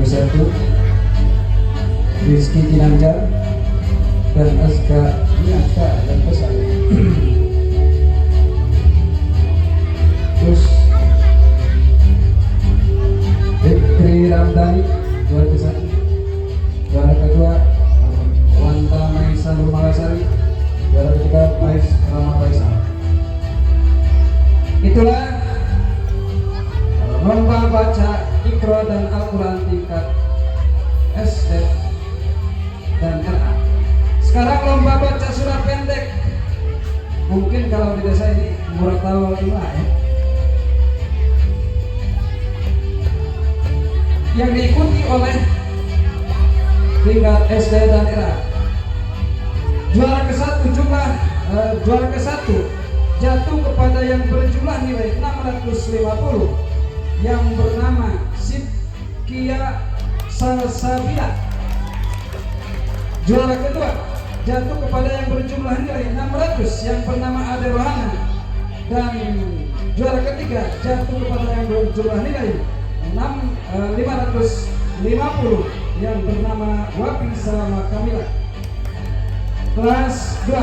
ke-1 Rizky Ginanjar dan Aska dan Besar. Terus Fikri Ramdhani juara ke-1. Juara kedua Wanta Maisa Rumalasari. Juara ketiga Pais Rama Faisal. Itulah lomba baca Iqra dan Al-Quran tingkat SD dan RA. Sekarang lomba baca surat pendek. Mungkin kalau di desa ini Muratawal 5 ya. Yang diikuti oleh tingkat SD dan RA. Juara ke-1 juara ke-1 jatuh kepada yang berjumlah nilai 650 yang bernama Sidkia Salsabila. Juara kedua jatuh kepada yang berjumlah nilai 600 yang bernama Ade Rohana. Dan juara ketiga jatuh kepada yang berjumlah nilai 550 yang bernama Wapi Salama Kamila. Kelas 2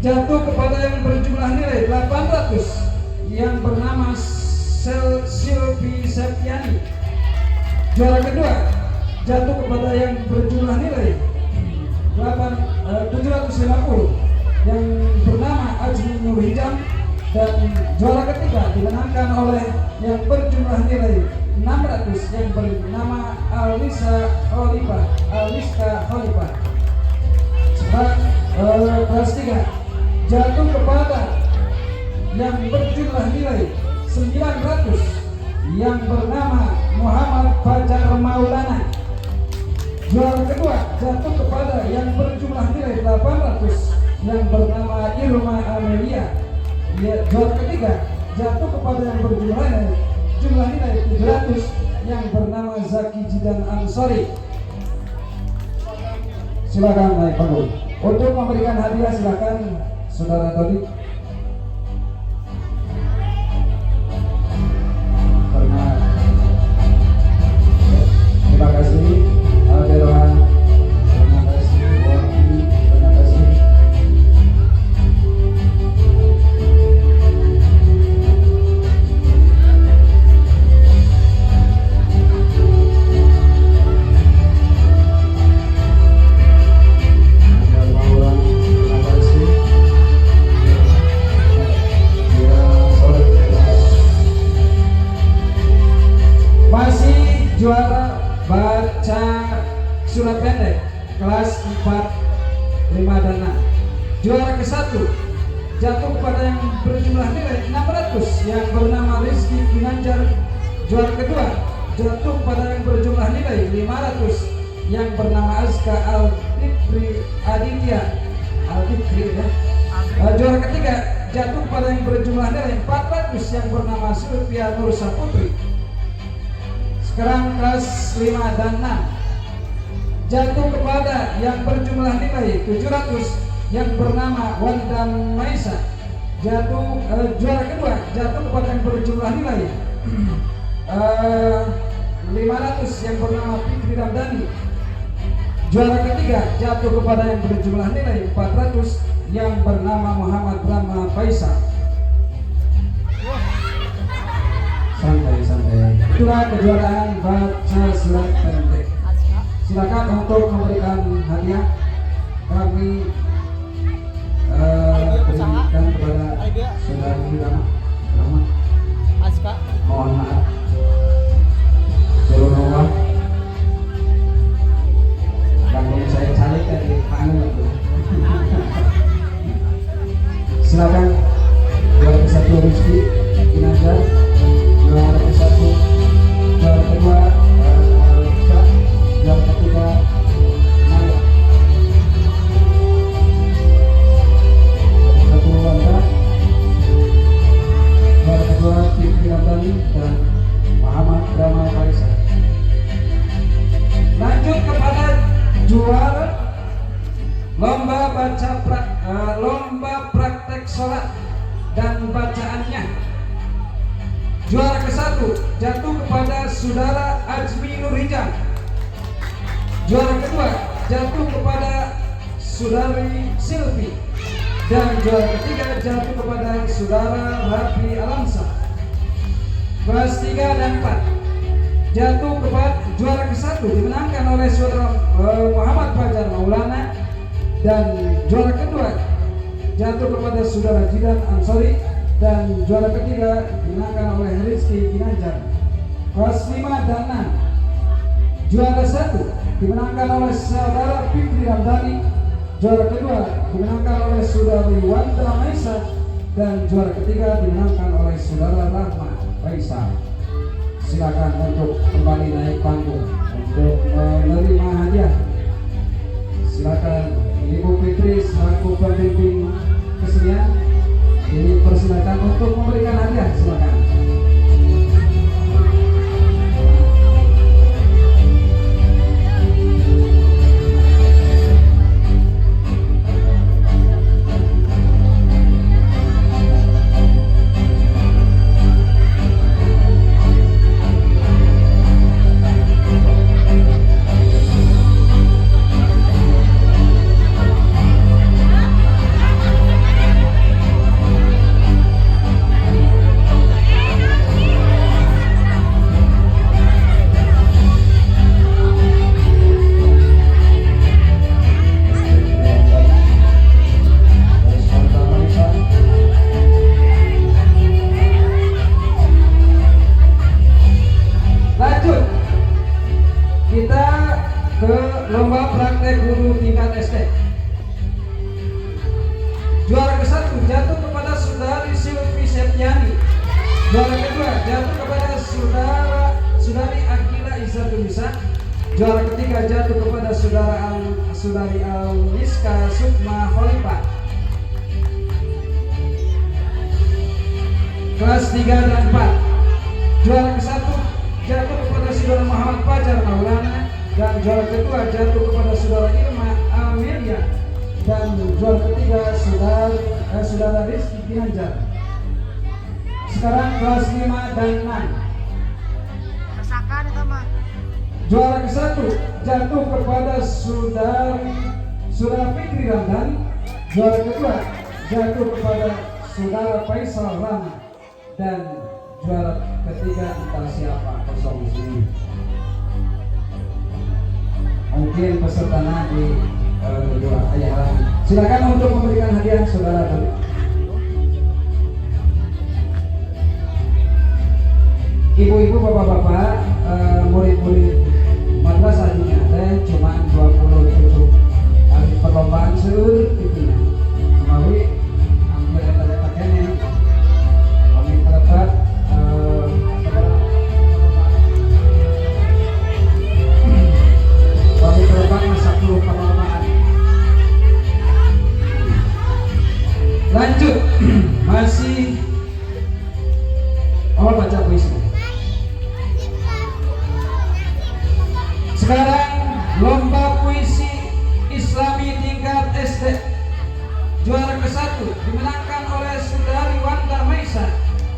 jatuh kepada yang berjumlah nilai 800 yang bernama Silvi Septiani. Juara kedua jatuh kepada yang berjumlah nilai 750 yang bernama Ajmi Nur Hijam. Dan juara ketiga dimenangkan oleh yang berjumlah nilai 600 yang bernama Alisa Khalifah. Kelas 3 jatuh kepada yang berjumlah nilai 900 yang bernama Muhammad Fajar Maulana. Juara kedua jatuh kepada yang berjumlah nilai 800 yang bernama Irma Amelia. Juara ketiga jatuh kepada yang berjumlah nilai 700 yang bernama Zaki Jidan Ansori. Silakan naik panggung. Untuk memberikan hadiah silakan Saudara Todi. Terima kasih Ade Rohan. Terima kasih Wati. Terima kasih. Juara baca surat pendek kelas 4, 5 dan 6. Juara ke-1 jatuh kepada yang berjumlah nilai 600 yang bernama Rizky Ginanjar. Juara kedua jatuh kepada yang berjumlah nilai 500 yang bernama Aska Aditya. Juara ketiga jatuh kepada yang berjumlah nilai 400 yang bernama Sylvia Nur Saputri. Sekarang kelas 5 dan 6 jatuh kepada yang berjumlah nilai 700 yang bernama Wanda Maisa. Juara kedua jatuh kepada yang berjumlah nilai 500 yang bernama Fikri Ramdhani. Juara ketiga jatuh kepada yang berjumlah nilai 400 yang bernama Muhammad Rama Faisal. Santai. Itulah kejuaraan baca surat pendek. Silakan untuk memberikan hadiah kami berikan kepada Saudari Rama. Mohon maaf. Suruh langsung saya cari dari mana itu. Silakan juara ke-1 Rizky Ginanjar. Juara ke-1, juara kedua juara ketiga Naya. Satu Wanda. Juara kedua Fikri Ramdhani dan Muhammad Rama Faisal. Lanjut kepada juara lomba praktek sholat dan bacaannya. Juara ke-1 jatuh kepada saudara Azmi Nurhijam. Juara kedua jatuh kepada saudari Silvi. Dan juara ketiga jatuh kepada saudara Rafi Alamsa. Kelas 3 dan 4 jatuh kepada juara ke-1 dimenangkan oleh saudara Muhammad Fajar Maulana. Dan juara kedua jatuh kepada saudara Jidan Ansori. Dan juara ketiga dimenangkan oleh Rizky Ginanjar. Kelas 5 dan 6 juara 1 dimenangkan oleh saudara Fikri Ramdhani. Juara kedua dimenangkan oleh saudari Wanda Maisa. Dan juara ketiga dimenangkan oleh saudara Rahma Faisal. Silakan untuk kembali naik panggung untuk menerima hadiah. Silakan Ibu Fitri selaku pembimbing kesenian dipersilakan untuk memberikan hadiah. Silakan. Kita ke lomba praktek guru tingkat SD. Juara ke-1 jatuh kepada saudari Silvi Septiani. Juara kedua jatuh kepada saudari Akila Izzatulisa. Juara ketiga jatuh kepada saudari Almiska Sukma Khalifah. Kelas 3 dan 4 juara ke-1 jatuh kepada saudara Muhammad Fajar Maulana. Dan juara kedua jatuh kepada saudara Irma Amelia. Dan juara ketiga saudara Rizky Ginanjar. Sekarang kelas 5 dan 6 juara ke-1 jatuh kepada saudara Fikri Ramdhani. Juara kedua jatuh kepada saudara Faisal Rana. Dan juara ketiga entah siapa kosong di sini. Mungkin peserta di dua ayah. Silakan untuk memberikan hadiah saudara dulu. Ibu-ibu, bapak-bapak, murid-murid madrasah ini ada cuma 27 perlombaan seluruh itu. Melalui ambil data-data kene kami terdapat masa perlu perlombaan. Lanjut masih baca puisi. Sekarang lomba puisi Islami tingkat SD. Juara ke-1 dimenangkan oleh saudari Wanda Maisa.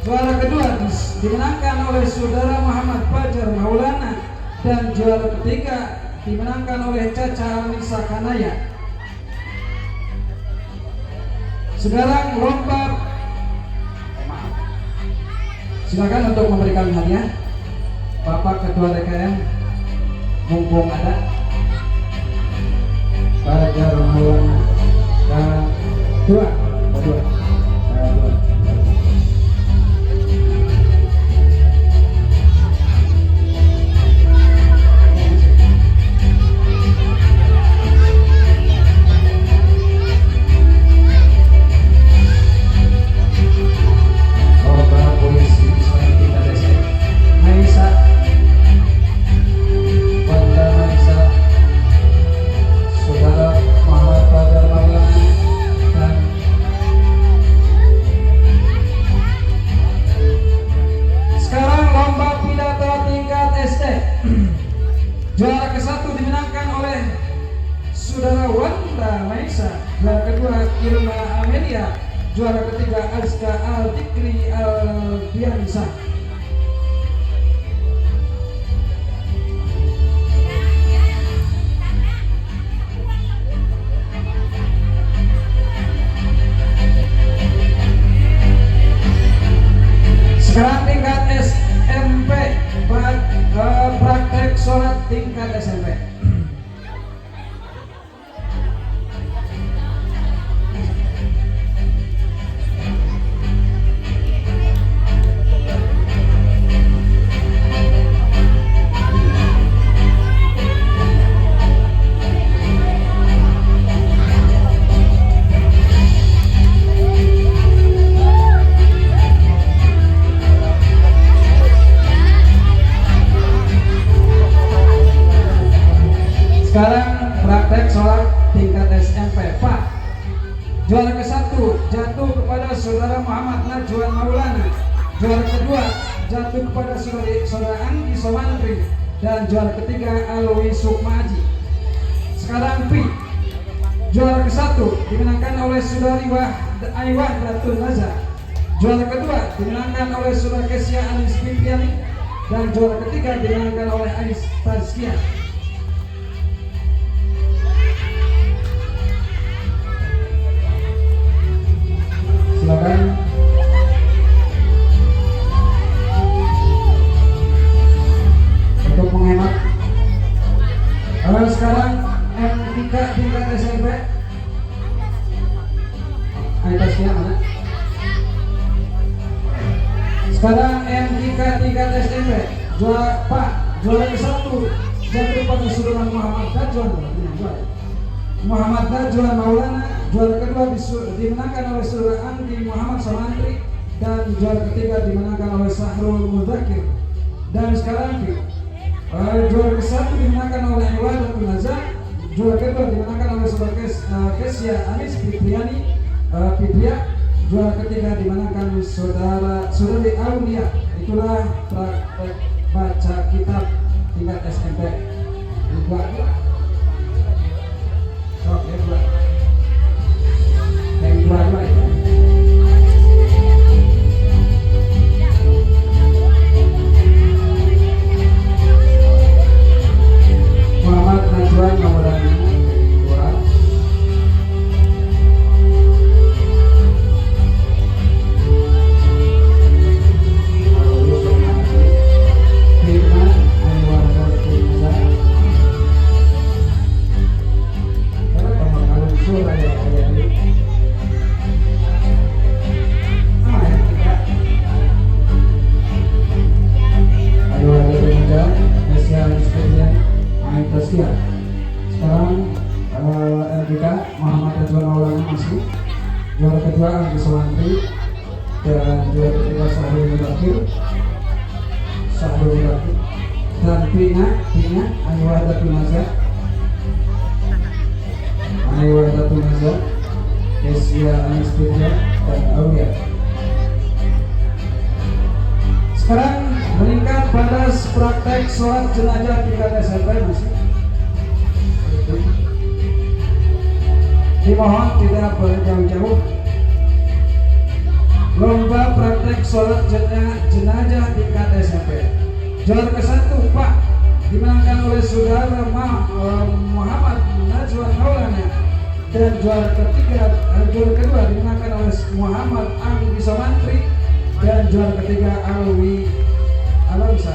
Juara kedua dimenangkan oleh saudara Muhammad Fajar Maulana. Dan juara ketiga dimenangkan oleh Caca Alisa Kanaya. Sekarang lomba silakan untuk memberikan hadiah Bapak Ketua DKM mumpung ada Fajar Maulana kedua. Juara ke-1 dimenangkan oleh saudara Wanda Maisa. Juara kedua Irma Amelia. Juara ketiga Azka Al-Tikri Al-Bianisa. Juara ke-1 jatuh kepada saudara Muhammad Najwan Maulana. Juara kedua jatuh kepada saudara Anggi Somantri. Dan juara ketiga Alwi Sukmaji. Sekarang Pi. Juara ke-1 dimenangkan oleh saudari Aiwah Datun Naza. Juara kedua dimenangkan oleh saudara Kesia Anis Pipiani. Dan juara ketiga dimenangkan oleh Ais Tazkia. Silakan. Untuk menghemat. Sekarang M3 tingkat SMP. Atasnya mana? Sekarang M3 tingkat SMP. Juara ke-1 jatuh pada Sulaiman Muhammad Najwan. Muhammad Najwan Maulana. Juara kedua dimenangkan oleh saudara Anggi Muhammad Somantri. Dan juara ketiga dimenangkan oleh Sahrul Mudakir. Dan sekarang juara ke-1 dimenangkan oleh Aiwah Datun Naza. Juara kedua dimenangkan oleh saudara Kesia Anis Pipriani Pipria. Juara ketiga dimenangkan saudari Aulia. Itulah praktek baca kitab tingkat SMP. Dua. Oke, dua. Yang dua itu. Muhammad Najwan Maulana. Dua. Sekarang RBK Muhammad Najwan Maulana masih. Juara kedua Anggi Somantri. Dan juara ketiga Sahrul Mudakir. Dan Pina Aiwah Datun Naza. Kesia Anis Pipria dan Aulia. Sekarang meningkat pada praktek sholat jenazah tingkat SMP masih. Dimohon tidak berjauh-jauh. Lomba praktek sholat jenazah tingkat SMP. Juara ke-1 Pak dimenangkan oleh saudara Muhammad Najwan Maulana. Dan juara kedua dimenangkan oleh Muhammad Anggi Somantri. Dan juara ketiga Alwi Alamsa.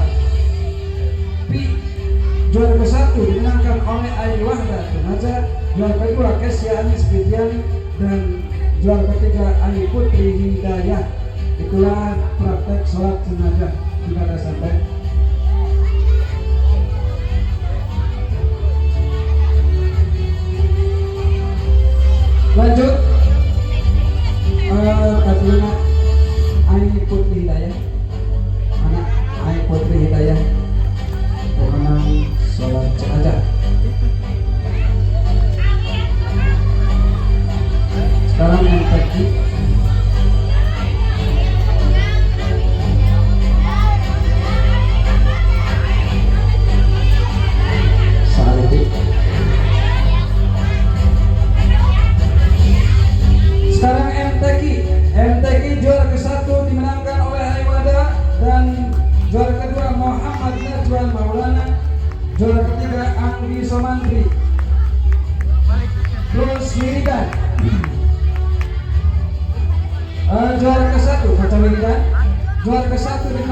Juara ke-1 dimenangkan oleh Aiwah Datun Naza. Juara kedua Kesia Anis Pipiani. Dan juara ketiga Ali Putri Hidayah. Itulah praktek sholat jenazah tingkat SMP. Lanjut. Katanya Ali Putri Hidayah. Anak Ali Putri Hidayah pemenang sholat jenazah. Sekarang yang pergi Salih. Sekarang MTQ juara ke-1 dimenangkan oleh Aiwada. Dan juara kedua Muhammad Najwan Maulana. Juara ketiga Anggi Somantri. Terus Wiridan. Juara ke-1 Kaca Wiridan. Juara ke-1